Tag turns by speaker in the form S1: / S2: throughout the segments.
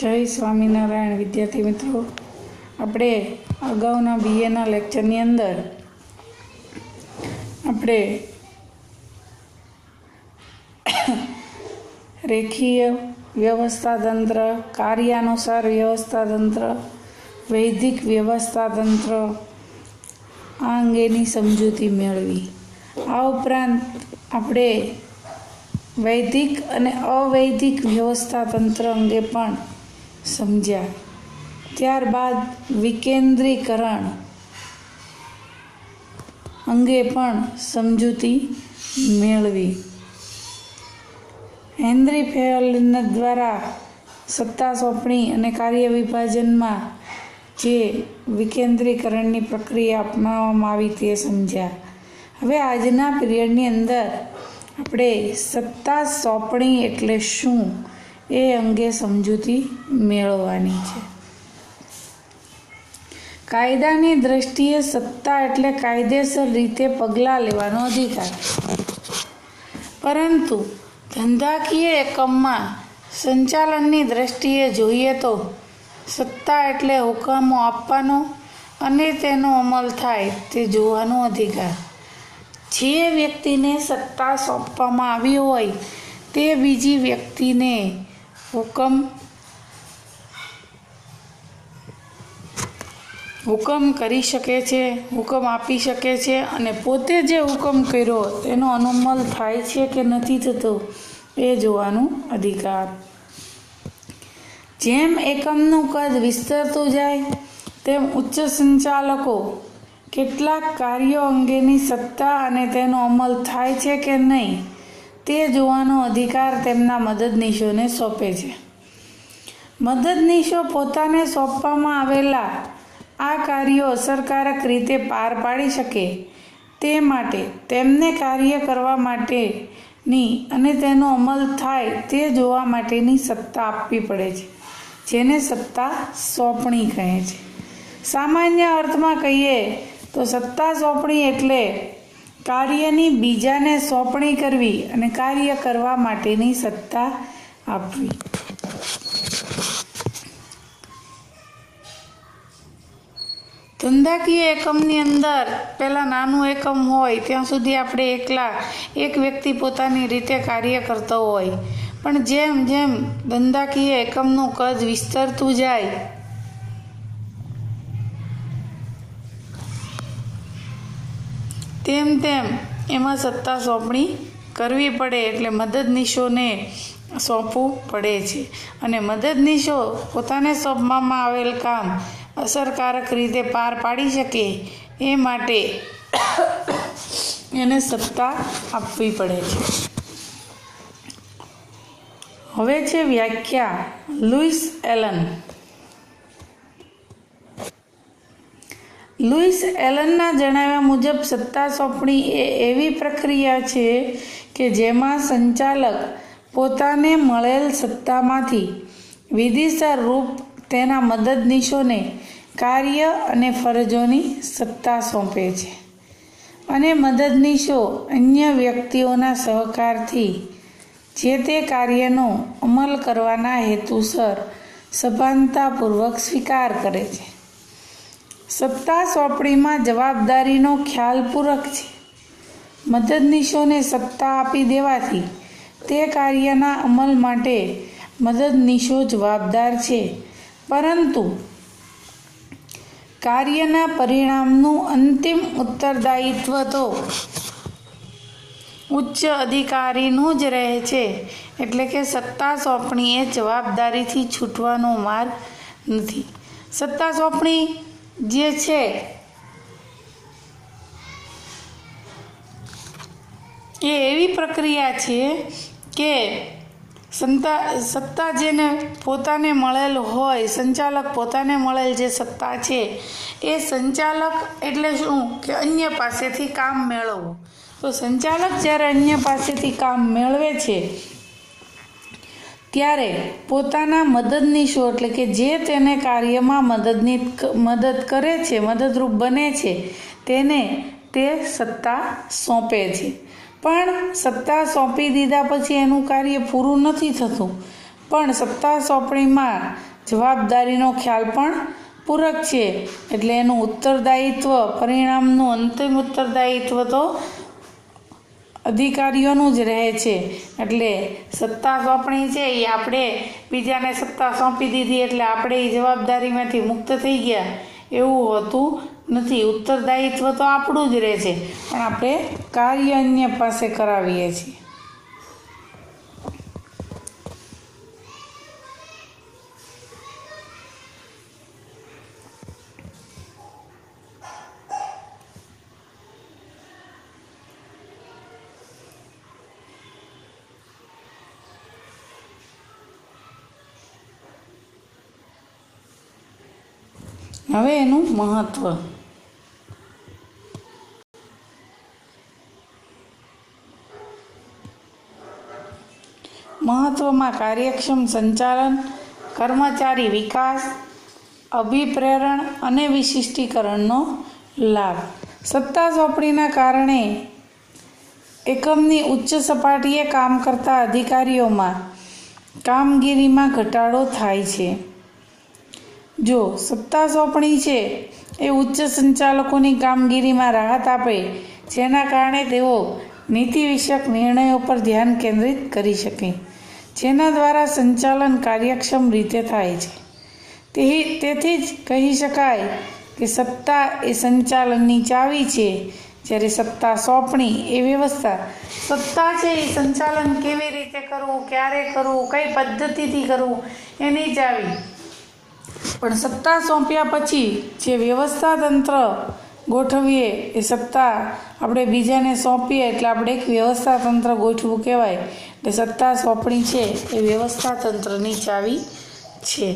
S1: જય સ્વામિનારાયણ વિદ્યાર્થી મિત્રો, આપણે અગાઉના બીએના લેક્ચરની અંદર આપણે રેખીય વ્યવસ્થાતંત્ર, કાર્યાનુસાર વ્યવસ્થાતંત્ર, વૈદિક વ્યવસ્થાતંત્ર આ અંગેની સમજૂતી મેળવી. આ ઉપરાંત આપણે વૈદિક અને અવૈદિક વ્યવસ્થાતંત્ર અંગે પણ સમજ્યા. ત્યારબાદ વિકેન્દ્રીકરણ અંગે પણ સમજૂતી મેળવી. હેનરી ફેયલ દ્વારા સત્તા સોંપણી અને કાર્ય વિભાજનમાં જે વિકેન્દ્રીકરણની પ્રક્રિયા અપનાવવામાં આવી તે સમજ્યા. હવે આજના પીરિયડની અંદર આપણે સત્તા સોંપણી એટલે શું એ અંગે સમજૂતી મેળવવાની છે. કાયદાની દ્રષ્ટિએ સત્તા એટલે કાયદેસર રીતે પગલાં લેવાનો અધિકાર. પરંતુ ધંધાકીય એકમમાં સંચાલનની દ્રષ્ટિએ જોઈએ તો સત્તા એટલે હુકમો આપવાનો અને તેનો અમલ થાય તે જોવાનો અધિકાર. જે વ્યક્તિને સત્તા સોંપવામાં આવી હોય તે બીજી વ્યક્તિને હુકમ કરી શકે છે, હુકમ આપી શકે છે અને પોતે જે હુકમ કર્યો તેનો અમલ થાય છે કે નથી થતો એ જોવાનું અધિકાર. જેમ એકમનું કદ વિસ્તરતું જાય તેમ ઉચ્ચ સંચાલકો કેટલાક કાર્યો અંગેની સત્તા અને તેનો અમલ થાય છે કે નહીં તે જોવાનો અધિકાર તેમના મદદનીશોને સોંપે છે. મદદનીશો પોતાને સોંપવામાં આવેલા આ કાર્યો અસરકારક રીતે પાર પાડી શકે તે માટે તેમને કાર્ય કરવા માટેની અને તેનો અમલ થાય તે જોવા માટેની સત્તા આપવી પડે છે, જેને સત્તા સોંપણી કહે છે. સામાન્ય અર્થમાં કહીએ તો સત્તા સોંપણી એટલે કાર્યની બીજાને સોંપણી કરવી અને કાર્ય કરવા માટેની સત્તા આપવી. ધંધાકીય એકમની અંદર પહેલાં નાનું એકમ હોય ત્યાં સુધી આપણે એક વ્યક્તિ પોતાની રીતે કાર્ય કરતો હોય, પણ જેમ જેમ ધંધાકીય એકમનું કદ વિસ્તરતું જાય તેમ તેમ એમાં સત્તા સોંપણી કરવી પડે એટલે મદદનીશોને સોંપવું પડે છે. અને મદદનીશો પોતાને સોંપવામાં આવેલ કામ અસરકારક રીતે પાર પાડી શકે એ માટે એને સત્તા આપવી પડે છે. હવે છે વ્યાખ્યા. લુઈસ એલનના જણાવ્યા મુજબ સત્તા સોંપણી એ એવી પ્રક્રિયા છે કે જેમાં સંચાલક પોતાને મળેલ સત્તામાંથી વિધિસર રૂપ તેના મદદનીશોને કાર્ય અને ફરજોની સત્તા સોંપે છે અને મદદનીશો અન્ય વ્યક્તિઓના સહકારથી જે તે કાર્યનો અમલ કરવાના હેતુસર સભાનતાપૂર્વક સ્વીકાર કરે છે. સત્તા સોંપણીમાં જવાબદારીનો ખ્યાલ પૂરક છે. મદદનીશોને સત્તા આપી દેવાથી તે કાર્યના અમલ માટે મદદનીશો જવાબદાર છે, પરંતુ કાર્યના પરિણામનું અંતિમ ઉત્તરદાયિત્વ તો ઉચ્ચ અધિકારીનું જ રહે છે. એટલે કે સત્તા સોંપણી એ જવાબદારીથી છૂટવાનો માર્ગ નથી. સત્તા સોંપણી જે છે એ એવી પ્રક્રિયા છે કે સત્તા જેને પોતાને મળેલ હોય, સંચાલક પોતાને મળેલ જે સત્તા છે એ સંચાલક એટલે શું કે અન્ય પાસેથી કામ મેળવવું. તો સંચાલક જ્યારે અન્ય પાસેથી કામ મેળવે છે ત્યારે પોતાના મદદનીશો એટલે કે જે તેને કાર્યમાં મદદ કરે છે, મદદરૂપ બને છે, તેને તે સત્તા સોંપે છે. પણ સત્તા સોંપી દીધા પછી એનું કાર્ય પૂરું નથી થતું, પણ સત્તા સોંપણીમાં જવાબદારીનો ખ્યાલ પણ પૂરક છે. એટલે એનું ઉત્તરદાયિત્વ, પરિણામનું અંતિમ ઉત્તરદાયિત્વ તો અધિકારીઓનું જ રહે છે. એટલે સત્તા સોંપણી છે એ આપણે બીજાને સત્તા સોંપી દીધી એટલે આપણે એ જવાબદારીમાંથી મુક્ત થઈ ગયા એવું હોતું નથી. ઉત્તરદાયિત્વ તો આપણું જ રહે છે, પણ આપણે કાર્ય અન્ય પાસે કરાવીએ છીએ. હવે એનું મહત્વ. મહત્વમાં કાર્યક્ષમ સંચાલન, કર્મચારી વિકાસ, અભિપ્રેરણ અને વિશિષ્ટીકરણનો લાભ. સત્તા સોંપણીના કારણે એકમની ઉચ્ચ સપાટીએ કામ કરતા અધિકારીઓમાં કામગીરીમાં ઘટાડો થાય છે. જો સત્તા સોંપણી છે એ ઉચ્ચ સંચાલકોની કામગીરીમાં રાહત આપે, જેના કારણે તેઓ નીતિ વિષયક નિર્ણયો પર ધ્યાન કેન્દ્રિત કરી શકે, જેના દ્વારા સંચાલન કાર્યક્ષમ રીતે થાય છે. તેથી જ કહી શકાય કે સત્તા એ સંચાલનની ચાવી છે, જ્યારે સત્તા સોંપણી એ વ્યવસ્થા. સત્તા છે એ સંચાલન કેવી રીતે કરવું, ક્યારે કરવું, કઈ પદ્ધતિથી કરવું એની ચાવી. પણ સત્તા સોંપ્યા પછી જે વ્યવસ્થા તંત્ર ગોઠવીએ એ સત્તા આપણે બીજાને સોંપીએ એટલે આપણે એક વ્યવસ્થા તંત્ર ગોઠવું કહેવાય. એટલે સત્તા સોંપણી છે એ વ્યવસ્થા તંત્રની ચાવી છે.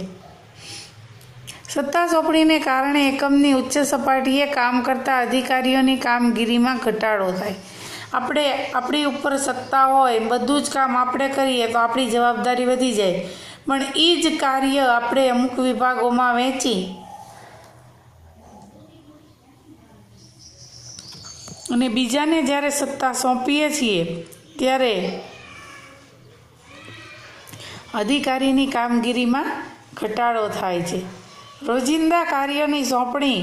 S1: સત્તા સોંપણીને કારણે એકમની ઉચ્ચ સપાટીએ કામ કરતા અધિકારીઓની કામગીરીમાં ઘટાડો થાય. આપણે આપણી ઉપર સત્તા હોય, બધું જ કામ આપણે કરીએ તો આપણી જવાબદારી વધી જાય, પણ એ જ કાર્ય આપણે અમુક વિભાગોમાં વહેંચી અને બીજાને જ્યારે સત્તા સોંપીએ છીએ ત્યારે અધિકારીની કામગીરીમાં ઘટાડો થાય છે. રોજિંદા કાર્યોની સોંપણી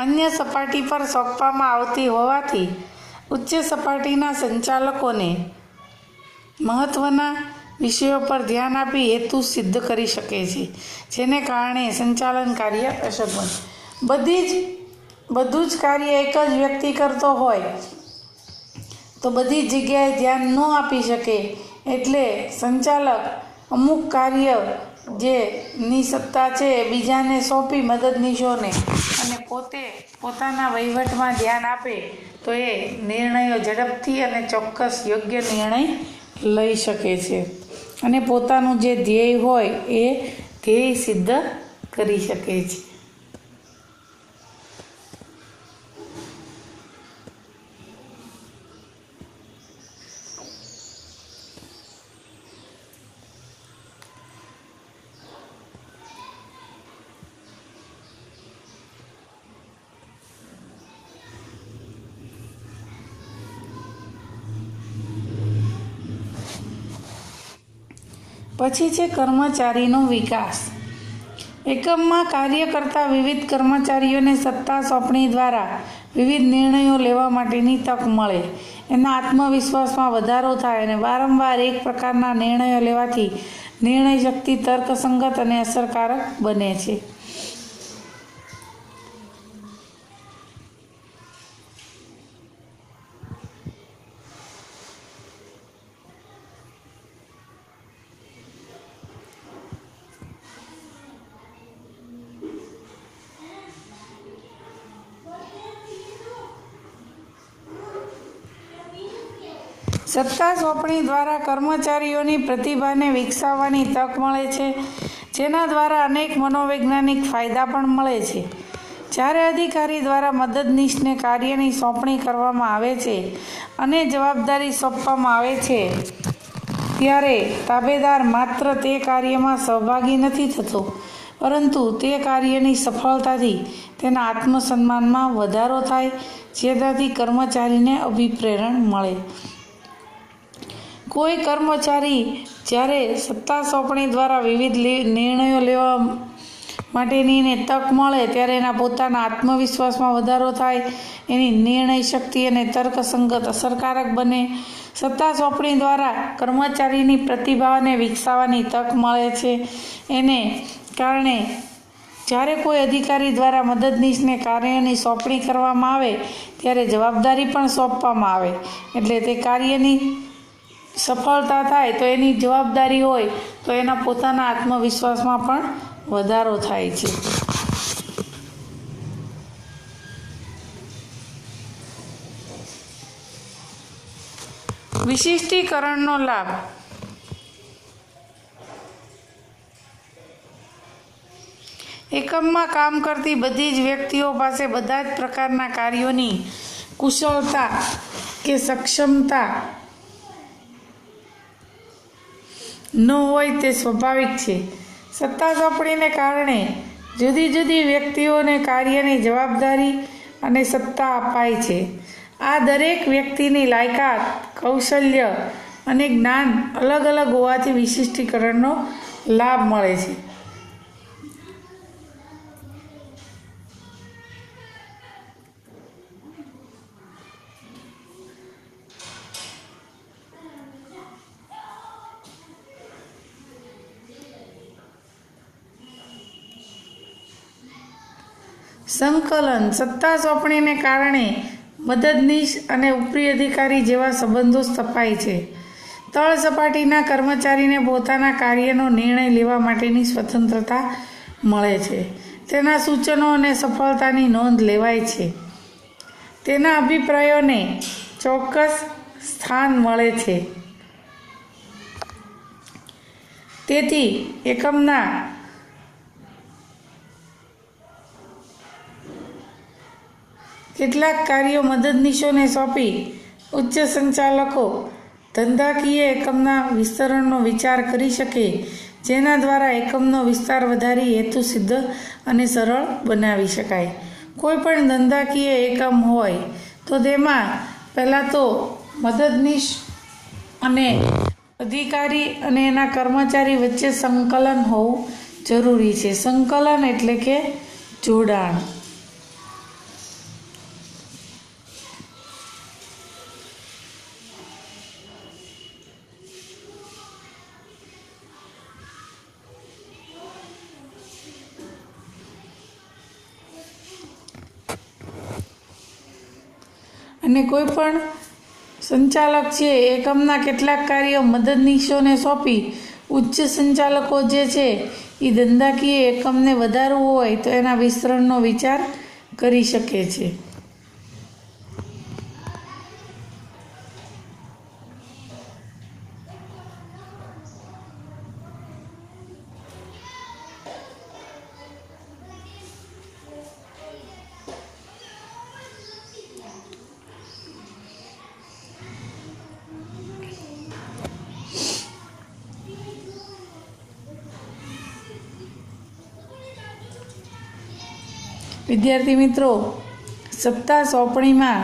S1: અન્ય સપાટી પર સોંપવામાં આવતી હોવાથી ઉચ્ચ સપાટીના સંચાલકોને મહત્ત્વના વિષયો પર ધ્યાન આપી હેતુ સિદ્ધ કરી શકે છે, જેને કારણે સંચાલન કાર્ય અસફળ. બધું જ કાર્ય એક જ વ્યક્તિ કરતો હોય તો બધી જ જગ્યાએ ધ્યાન ન આપી શકે. એટલે સંચાલક અમુક કાર્ય જેની સત્તા છે બીજાને સોંપી મદદનીશોને અને પોતે પોતાના વહીવટમાં ધ્યાન આપે તો એ નિર્ણયો ઝડપથી અને ચોક્કસ યોગ્ય નિર્ણય લઈ શકે છે અને પોતાનું જે ધ્યેય હોય એ ધ્યેય સિદ્ધ કરી શકે છે. પછી છે કર્મચારીનો વિકાસ. એકમમાં કાર્ય કરતા વિવિધ કર્મચારીઓને સત્તા સોંપણી દ્વારા વિવિધ નિર્ણયો લેવા માટેની તક મળે. એના આત્મવિશ્વાસમાં વધારો થાય અને વારંવાર એક પ્રકારના નિર્ણયો લેવાથી નિર્ણય શક્તિ તર્કસંગત અને અસરકારક બને છે. સત્તા સોંપણી દ્વારા કર્મચારીઓની પ્રતિભાને વિકસાવવાની તક મળે છે, જેના દ્વારા અનેક મનોવૈજ્ઞાનિક ફાયદા પણ મળે છે. જ્યારે અધિકારી દ્વારા મદદનીશને કાર્યની સોંપણી કરવામાં આવે છે અને જવાબદારી સોંપવામાં આવે છે ત્યારે તાબેદાર માત્ર તે કાર્યમાં સહભાગી નથી થતો, પરંતુ તે કાર્યની સફળતાથી તેના આત્મસન્માનમાં વધારો થાય, જેનાથી કર્મચારીને અભિપ્રેરણ મળે. કોઈ કર્મચારી જ્યારે સત્તા સોંપણી દ્વારા વિવિધ નિર્ણયો લેવા માટેની તક મળે ત્યારે એના પોતાના આત્મવિશ્વાસમાં વધારો થાય, એની નિર્ણય શક્તિ અને તર્કસંગત અસરકારક બને. સત્તા સોંપણી દ્વારા કર્મચારીની પ્રતિભાને વિકસાવવાની તક મળે છે. એને કારણે જ્યારે કોઈ અધિકારી દ્વારા મદદનીશને કાર્યની સોંપણી કરવામાં આવે ત્યારે જવાબદારી પણ સોંપવામાં આવે, એટલે તે કાર્યની સફળતા થાય તો એની જવાબદારી હોય તો એના પોતાના આત્મવિશ્વાસમાં પણ વધારો થાય છે. વિશિષ્ટીકરણનો લાભ. એકમમાં કામ કરતી બધી જ વ્યક્તિઓ પાસે બધા જ પ્રકારના કાર્યોની કુશળતા કે સક્ષમતા ન હોય તે સ્વાભાવિક છે. સત્તા સોંપણીને કારણે જુદી જુદી વ્યક્તિઓને કાર્યની જવાબદારી અને સત્તા અપાય છે. આ દરેક વ્યક્તિની લાયકાત, કૌશલ્ય અને જ્ઞાન અલગ અલગ હોવાથી વિશિષ્ટીકરણનો લાભ મળે છે. સંકલન. સત્તા સોંપણીને કારણે મદદનીશ અને ઉપરી અધિકારી જેવા સંબંધો સ્થપાય છે. તળ સપાટીના કર્મચારીને પોતાના કાર્યનો નિર્ણય લેવા માટેની સ્વતંત્રતા મળે છે. તેના સૂચનો અને સફળતાની નોંધ લેવાય છે. તેના અભિપ્રાયોને ચોક્કસ સ્થાન મળે છે. તેથી એકમના કેટલાક કાર્યો મદદનીશોને સોંપી ઉચ્ચ સંચાલકો ધંધાકીય એકમના વિસ્તરણનો વિચાર કરી શકે, જેના દ્વારા એકમનો વિસ્તાર વધારી હેતુ સિદ્ધ અને સરળ બનાવી શકાય. કોઈ પણ ધંધાકીય એકમ હોય તો તેમાં પહેલાં તો મદદનીશ અને અધિકારી અને એના કર્મચારી વચ્ચે સંકલન હોવું જરૂરી છે. સંકલન એટલે કે જોડાણ. અને કોઈ પણ સંચાલક છે એકમના કેટલાક કાર્યો મદદનીશોને સોંપી ઉચ્ચ સંચાલકો જે છે એ ધંધાકીય એકમને વધારવું હોય તો એના વિસ્તરણનો વિચાર કરી શકે છે. વિદ્યાર્થી મિત્રો, સત્તા સોંપણીમાં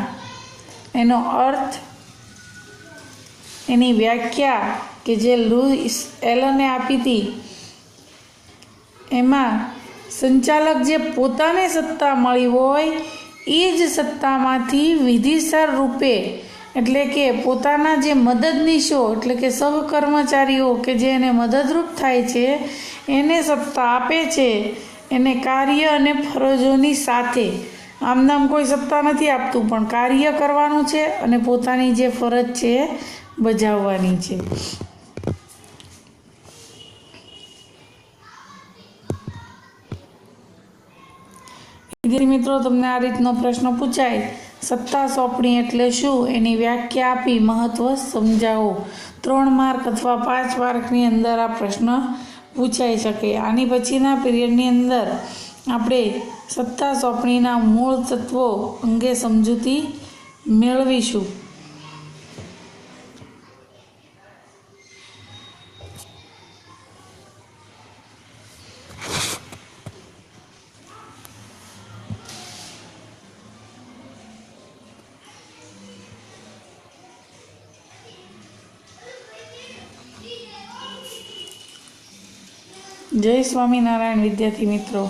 S1: એનો અર્થ, એની વ્યાખ્યા કે જે લુઈસ એલને આપી હતી, એમાં સંચાલક જે પોતાને સત્તા મળી હોય એ જ સત્તામાંથી વિધિસર રૂપે એટલે કે પોતાના જે મદદનીશો એટલે કે સહકર્મચારીઓ કે જે એને મદદરૂપ થાય છે એને સત્તા આપે છે. એને કાર્ય અને ફરજોની સાથે આમ નામ કોઈ સત્તા નથી આપતું, પણ કાર્ય કરવાનું છે અને પોતાની જે ફરજ છે એ બજાવવાની છે. વિદ્યાર્થી મિત્રો, તમને આ રીતનો પ્રશ્ન પૂછાય, સત્તા સોંપણી એટલે શું, એની વ્યાખ્યા આપી મહત્વ સમજાવો. 3 માર્ક અથવા 5 માર્કની અંદર આ પ્રશ્ન પૂછાઈ શકે. આની પછીના પીરિયડની અંદર આપણે સત્તા સોંપણીના મૂળ તત્વો અંગે સમજૂતી મેળવીશું. જય સ્વામિનારાયણ વિદ્યાર્થી મિત્રો.